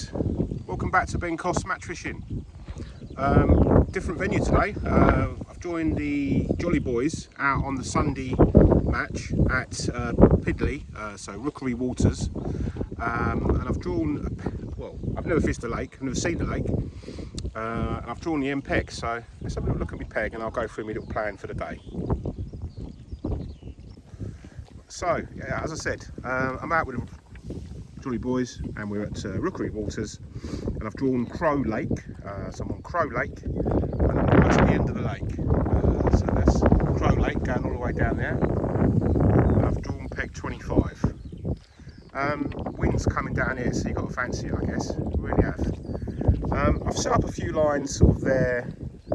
guys, welcome back to Ben Coss Match Fishing. Different venue today. I've joined the Jolly Boys out on the Sunday match at Pidley, so Rookery waters, and I've drawn, well, I've never fished the lake, I've never seen the lake, and I've drawn the M peg, so let's have a little look at my peg and I'll go through my little plan for the day. So, yeah, as I said, I'm out with the Jolly Boys and we're at Rookery waters, and I've drawn Crow Lake, so I'm on Crow Lake and I'm right at the end of the lake, so that's Crow Lake going all the way down there, and I've drawn peg 25. Wind's coming down here, so you've got to fancy it, I guess, you really have. I've set up a few lines sort of there,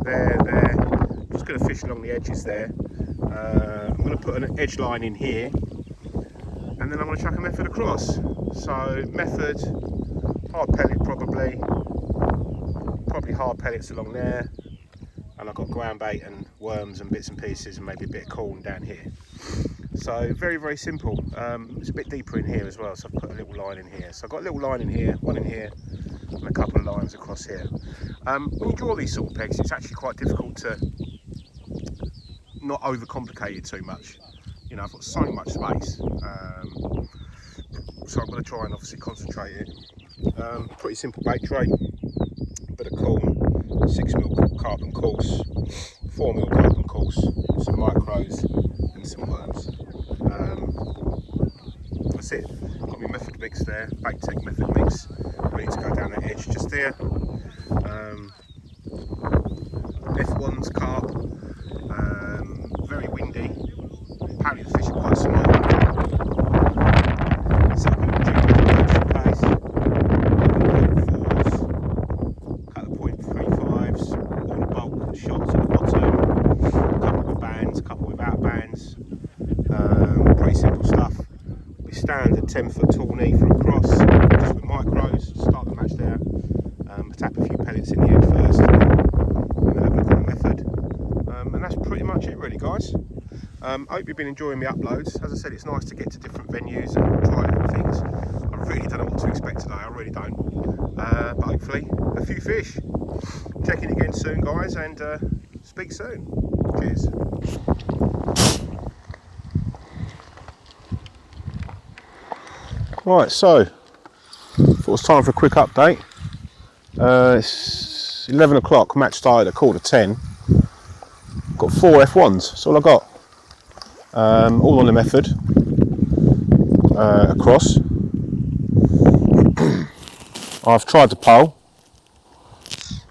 I'm just going to fish along the edges there. I'm going to put an edge line in here, and then I'm going to chuck a method across. So method, hard pellet probably hard pellets along there, and I've got ground bait and worms and bits and pieces and maybe a bit of corn down here. So very simple. It's a bit deeper in here as well, so I've put a little line in here. So I've got a little line in here, one in here, and a couple of lines across here. When you draw these sort of pegs, it's actually quite difficult to not overcomplicate it too much. You know, I've got so much space, so I'm going to try and obviously concentrate it. Pretty simple bait tray, bit of corn, 6mm carbon course, 4mm carbon course, some micros and some worms. That's it. Got my method mix there, bait tech method mix, ready to go down that edge just there. F1's carp, very windy. Apparently the fish are quite small. Set up a little jig pace. Couple of .35s, all bulk shots at the bottom. A couple with bands, a couple without bands. Pretty simple stuff. We standard 10-foot tawny for a cross, just with micros. Start the match there. Tap a few pellets in the edge first, and then have a look at the method. And that's pretty much it, really, guys. I hope you've been enjoying my uploads. As I said, it's nice to get to different venues and try different things. I really don't know what to expect today, I really don't. But hopefully, a few fish. Check in again soon, guys, and speak soon. Cheers. Right, so, thought it was time for a quick update. It's 11 o'clock, match started at 10:15. Got 4 F1s, that's all I got. All on the method, across. I've tried to pole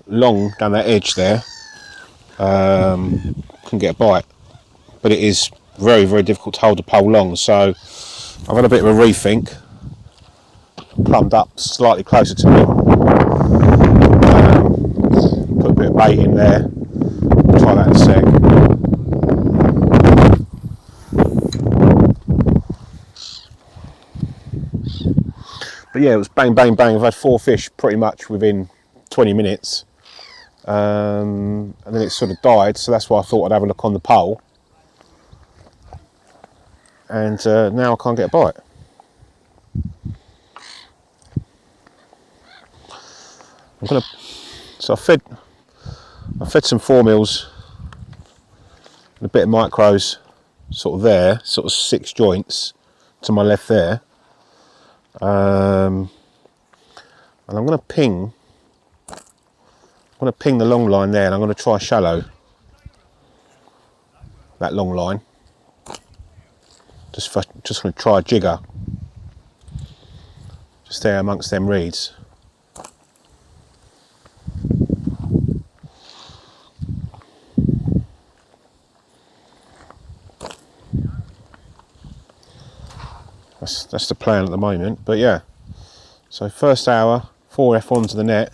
long down that edge there, couldn't get a bite, but it is very difficult to hold the pole long, so I've had a bit of a rethink, plumbed up slightly closer to me, put a bit of bait in there, try that in a sec. But yeah, it was bang. I've had 4 fish pretty much within 20 minutes. And then it sort of died, so that's why I thought I'd have a look on the pole. And now I can't get a bite. So I fed some 4mm and a bit of micros sort of there, sort of 6 joints to my left there. And I'm going to ping the long line there, and I'm going to try shallow that long line. Just going to try a jigger just there amongst them reeds. That's the plan at the moment, but yeah. So first hour, 4 F1 to the net.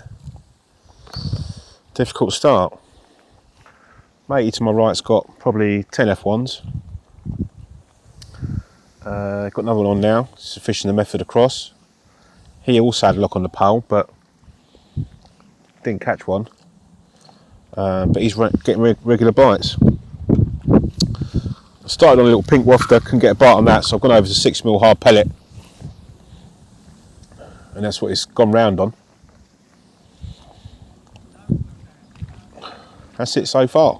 Difficult start. Matey to my right's got probably 10 F1s. Got another one on now, just fishing the method across. He also had a lock on the pole, but didn't catch one. But he's getting regular bites. I started on a little pink wafter, couldn't get a bite on that, so I've gone over to 6mm hard pellet, and that's what it's gone round on. That's it so far.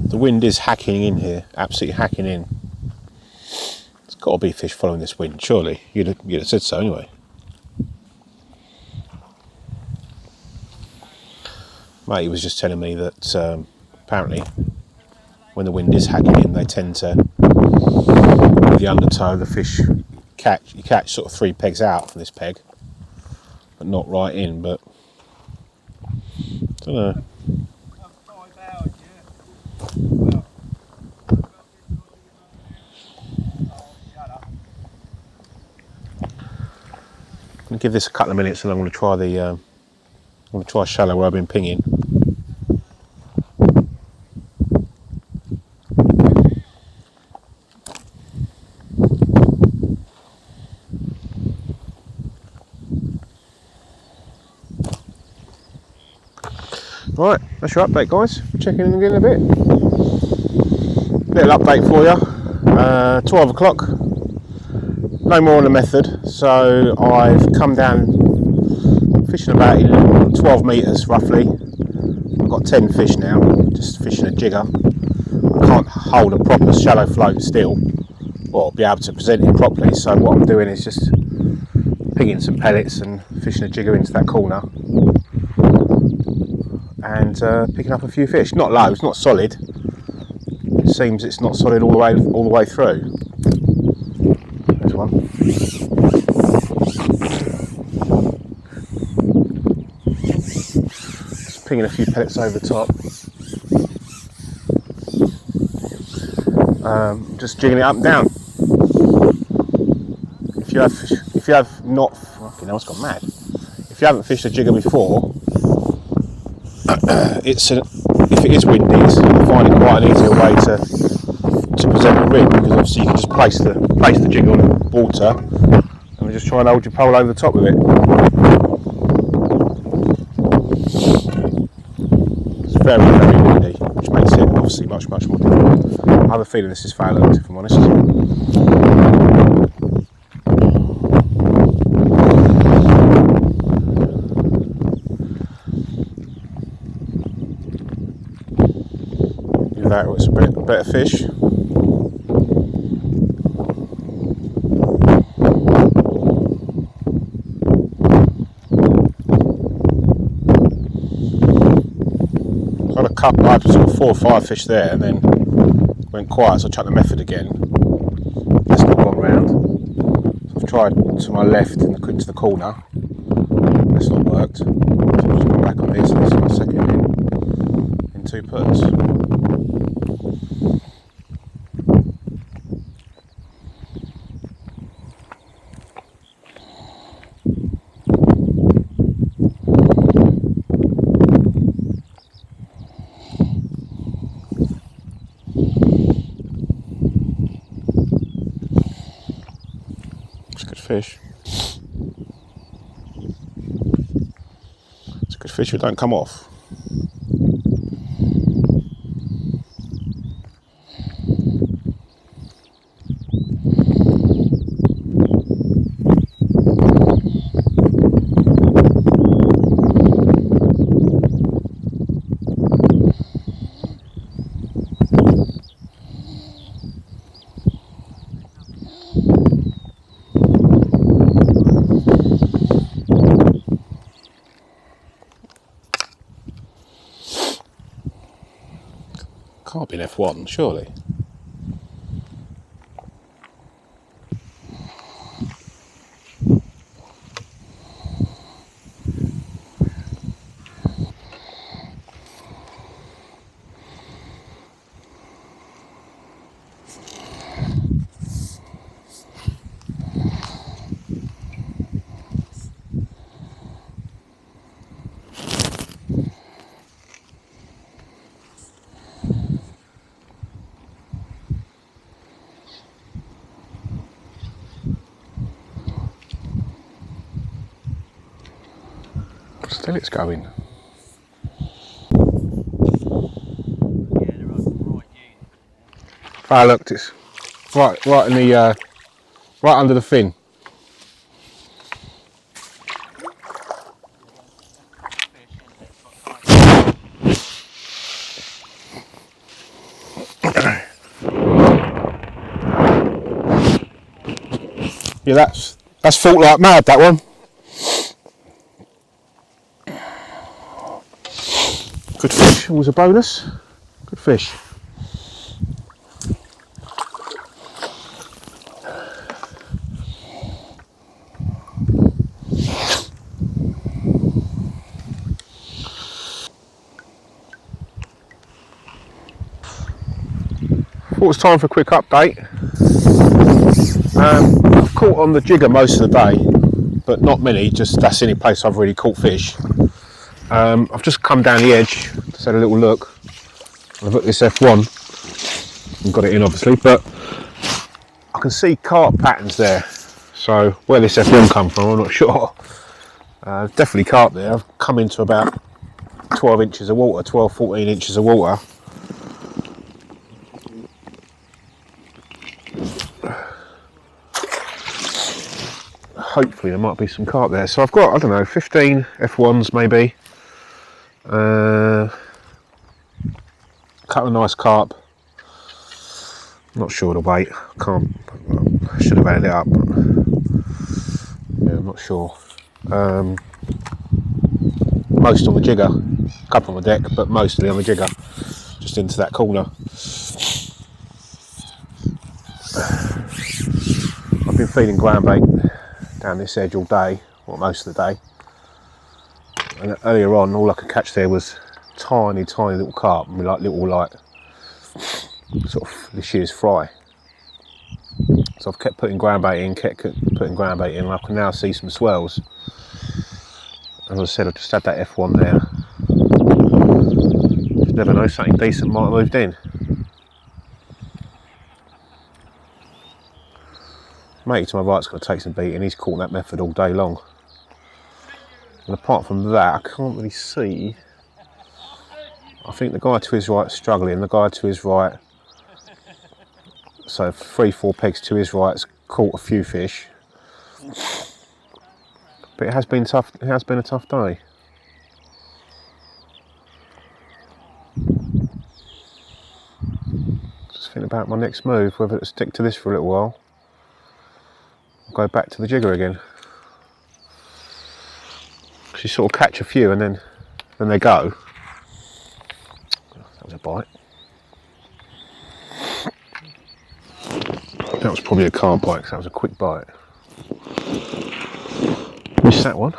The wind is hacking in here, absolutely hacking in. There's got to be fish following this wind, surely. You'd have said so anyway. Mate, he was just telling me that apparently when the wind is hacking in, they tend to, with the undertow, the fish you catch sort of 3 pegs out from this peg, but not right in. But I don't know. I'm going to give this a couple of minutes, and I'm going to try shallow where I've been pinging. Right, that's your update, guys. Checking in again in a bit. Little update for you. 12 o'clock. No more on the method, so I've come down fishing about 12 metres roughly. I've got 10 fish now, just fishing a jigger. I can't hold a proper shallow float still, or be able to present it properly, so what I'm doing is just picking some pellets and fishing a jigger into that corner. And picking up a few fish. Not loads, not solid. It seems it's not solid all the way through. There's one. Just pinging a few pellets over the top. Just jigging it up and down. If you have not, fucking hell, it's gone mad. If you haven't fished a jigger before, if it is windy, I find it quite an easier way to present the rig, because obviously you can just place the jig on the water and just try and hold your pole over the top of it. It's very, very windy, which makes it obviously much more difficult. I have a feeling this is failing, if I'm honest. That was a better fish. Got a couple, I had sort of 4 or 5 fish there, and then went quiet, so I chucked the method again. That's not gone round. So I've tried to my left and into the corner. That's not worked. So I've just gone back on this, and this is my second in 2 puts. Fish. It's a good fish if it don't come off. Can't be an F1, surely. Still it's going. Ah, look, it's right in the right under the fin. Yeah, that's fought like mad, that one. Good fish, always a bonus. Good fish. Thought it was time for a quick update. I've caught on the jigger most of the day, but not many, just that's the only place I've really caught fish. I've just come down the edge, just had a little look. I've got this F1 and got it in obviously, but I can see carp patterns there. So where this F1 come from, I'm not sure. Definitely carp there. I've come into about 12 inches of water, 12, 14 inches of water. Hopefully there might be some carp there. So I've got, I don't know, 15 F1s maybe. A couple of nice carp. Not sure the weight. I should have added it up. Yeah, I'm not sure. Most on the jigger. A couple on the deck, but mostly on the jigger. Just into that corner. I've been feeding ground bait down this edge all day, or most of the day. And earlier on, all I could catch there was tiny little carp, like little sort of this year's fry. So I've kept putting ground bait in, and I can now see some swells. As I said, I've just had that F1 there. Just never know, something decent might have moved in. Matey to my right's going to take some beating. He's caught that method all day long. And apart from that, I can't really see. I think the guy to his right is struggling. The guy to his right, so 3-4 pegs to his right, has caught a few fish. But it has been tough. It has been a tough day. Just thinking about my next move, whether to stick to this for a little while. Go back to the jigger again. You sort of catch a few and then they go. That was a bite. That was probably a carp bite because that was a quick bite. Missed that one.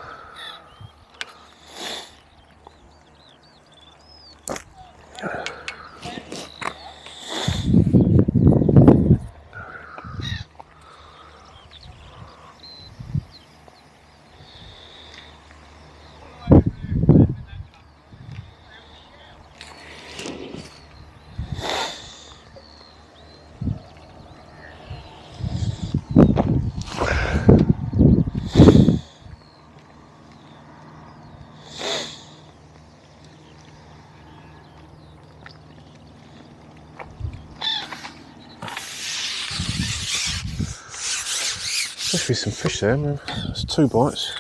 Must be some fish there, man. That's 2 bites.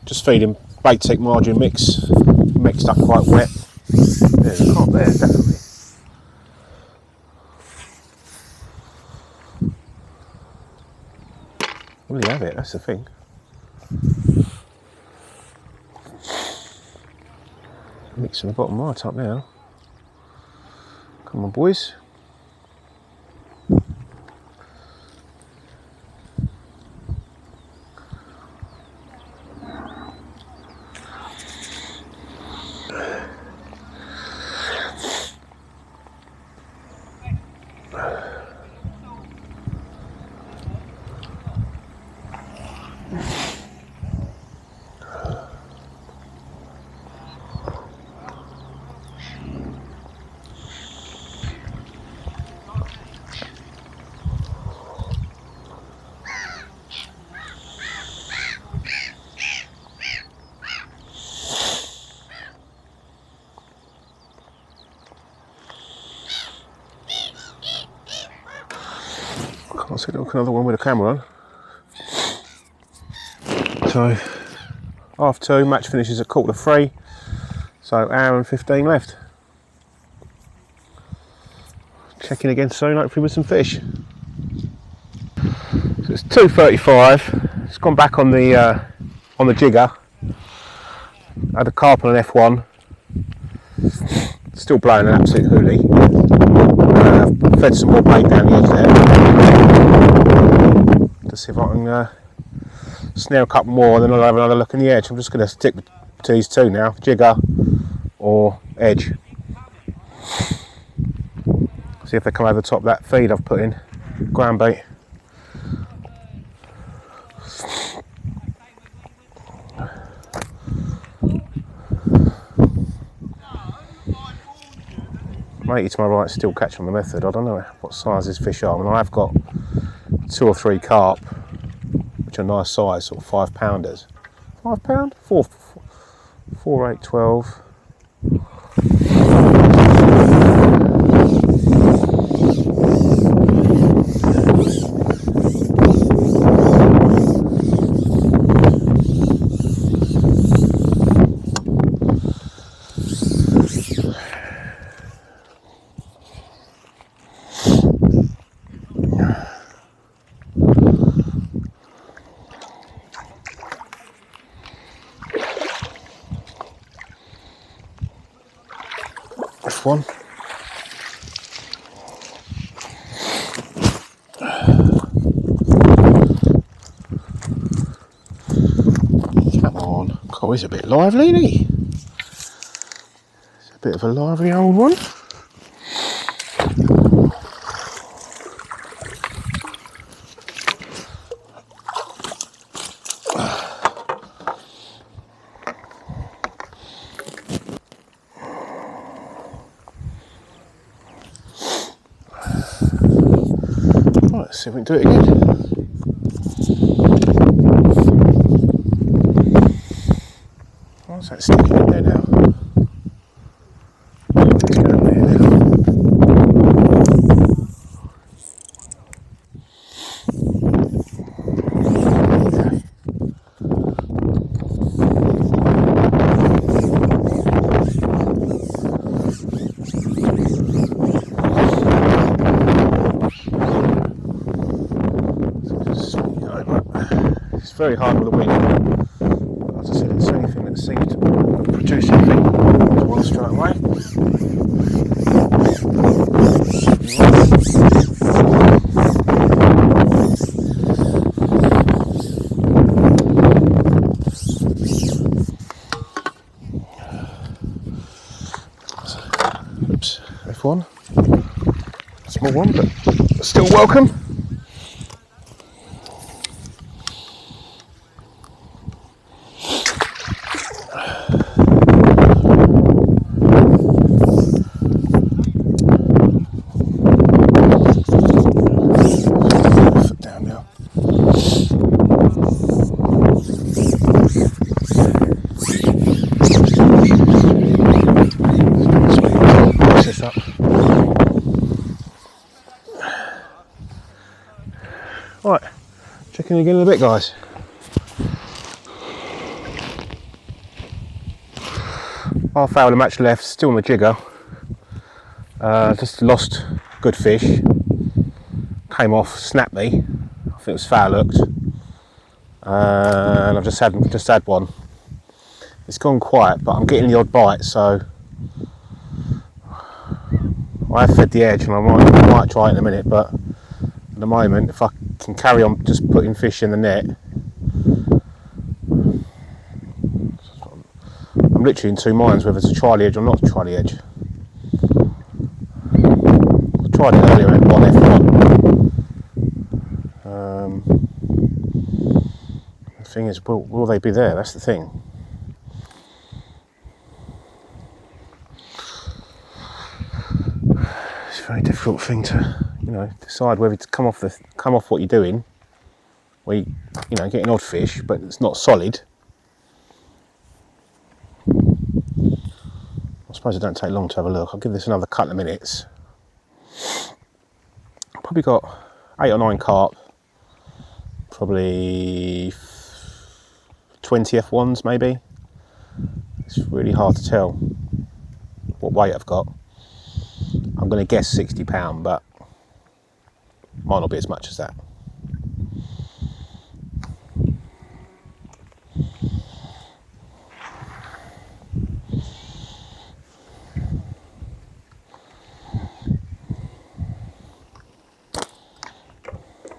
Just feeding bait tick margin mixed up quite wet. There's a carp there, definitely. I really have it, that's the thing. Mixing the bottom right up now. Come on, boys. Let's look another one with a camera on. So 2:30, match finishes at 2:45, so hour and 15 left. Checking again soon, hopefully with some fish. So it's 2:35. It's gone back on the jigger. I had a carp on an F1. Still blowing an absolute hoolie. Fed some more bait down the edge there. To see if I can snare a couple more, and then I'll have another look in the edge. I'm just going to stick to these two now, jigger or edge. See if they come over the top of that feed I've put in, ground bait. Matey to my right still catching the method. I don't know what size his fish are. I mean, I've got 2 or 3 carp, which are nice size, sort of 5 pounders. 5 pound? 4, 8, 12. One. Come on. God, he's a bit lively, isn't he? It's a bit of a lively old one. Let's see if we can do it again. What's that sticking in there now? It's going there now. Very hard with the wind. As I said, it's the only thing that seems to produce anything. There's one straight away. Oops, F1. Small one, but still welcome. Up. Right, checking again in a bit, guys. Half hour of the match left, still on the jigger. Just lost good fish. Came off, snapped me. I think it was foul hooked. And I've just had one. It's gone quiet, but I'm getting the odd bite, so I have fed the edge, and I might try it in a minute, but at the moment, if I can carry on just putting fish in the net, I'm literally in two minds whether to try the edge or not to try the edge. I tried it earlier at 1F1. The thing is, will they be there? That's the thing. It's a very difficult thing to, decide whether to come off what you're doing, where you get an odd fish, but it's not solid. I suppose it don't take long to have a look. I'll give this another couple of minutes. I've probably got 8 or 9 carp, probably 20 F1s maybe. It's really hard to tell what weight I've got. I'm going to guess £60, but might not be as much as that.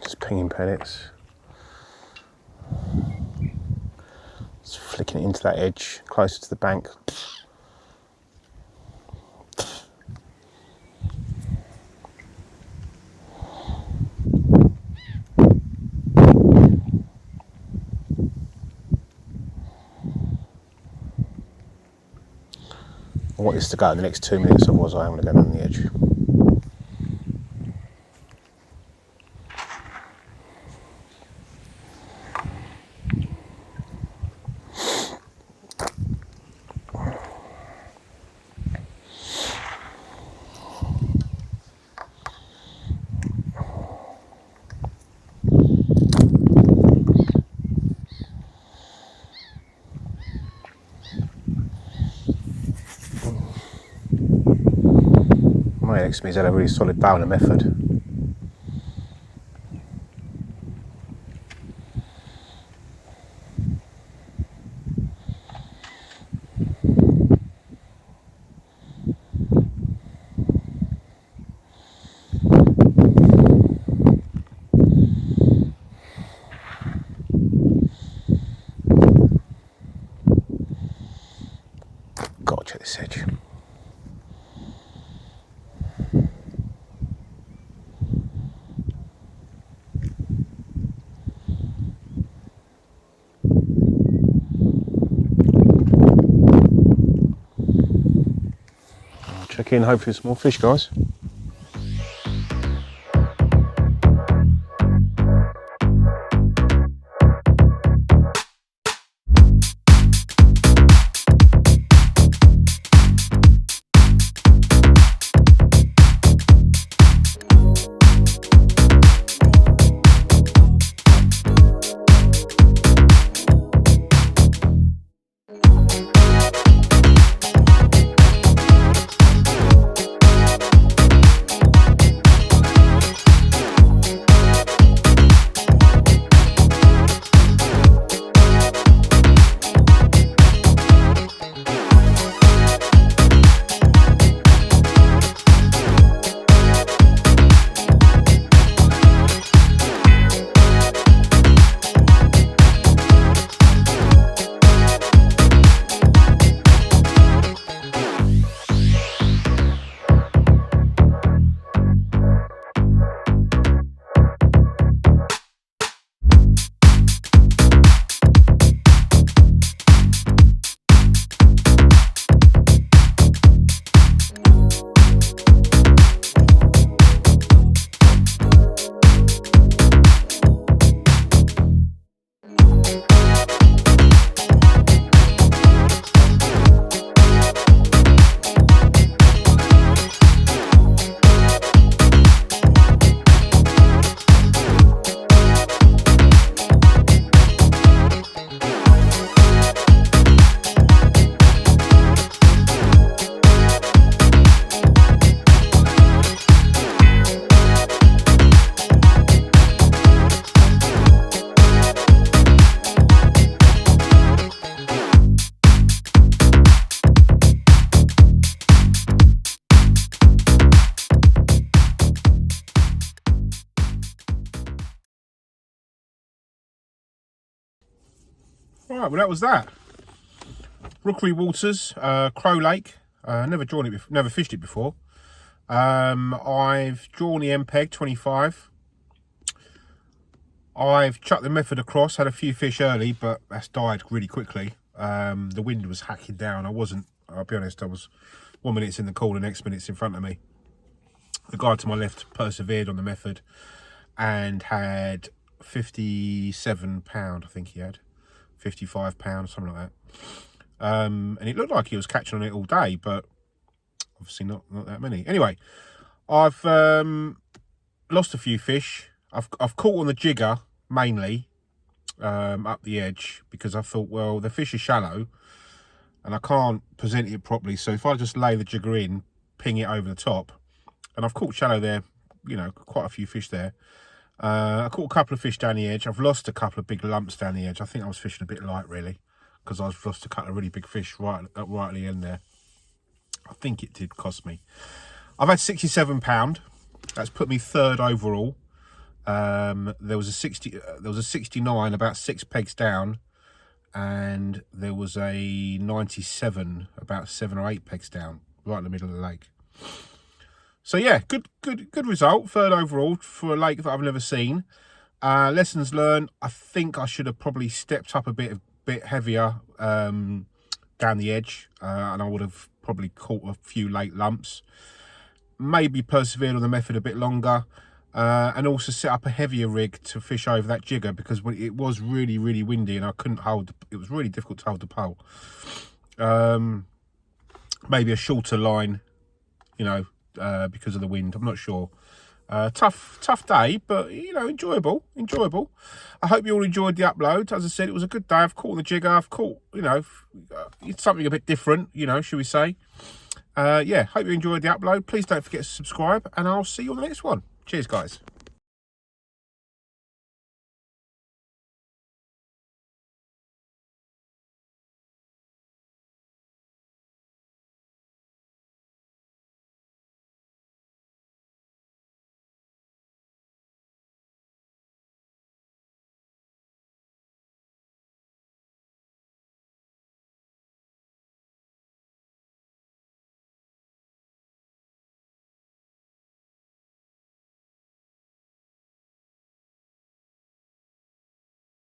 Just pinging pellets. Just flicking it into that edge, closer to the bank. I want this to go in the next 2 minutes, otherwise I am going to go down the edge. My ex-me's had a really solid bow and a method. Gotta check this edge. Check in, hopefully some more fish, guys. Right, well that was that. Rookery waters, Crow Lake. Never drawn it, never fished it before. I've drawn the MPEG 25. I've chucked the method across, had a few fish early, but that's died really quickly. The wind was hacking down. I'll be honest, I was 1 minute in the corner, next minute's in front of me. The guy to my left persevered on the method and had 57 pound, I think he had. 55 pounds, something like that. And it looked like he was catching on it all day, but obviously not that many. Anyway, I've lost a few fish. I've caught on the jigger mainly, up the edge, because I thought, well, the fish is shallow and I can't present it properly, so if I just lay the jigger in, ping it over the top, and I've caught shallow there, you know, quite a few fish there. I caught a couple of fish down the edge. I've lost a couple of big lumps down the edge. I think I was fishing a bit light, really, because I've lost a couple of really big fish right at the end there. I think it did cost me. I've had £67. That's put me 3rd overall. There was a 69 about 6 pegs down, and there was a 97 about 7 or 8 pegs down, right in the middle of the lake. So yeah, good result, 3rd overall for a lake that I've never seen. Lessons learned, I think I should have probably stepped up a bit heavier down the edge, and I would have probably caught a few late lumps. Maybe persevered on the method a bit longer, and also set up a heavier rig to fish over that jigger, because when it was really windy and I couldn't hold, it was really difficult to hold the pole. Maybe a shorter line, you know, because of the wind. I'm not sure. Tough day, but you know, enjoyable. I hope you all enjoyed the upload. As I said, it was a good day. I've caught the jigger. I've caught, you know, something a bit different, you know, should we say. Yeah, hope you enjoyed the upload. Please don't forget to subscribe, and I'll see you on the next one. Cheers, guys.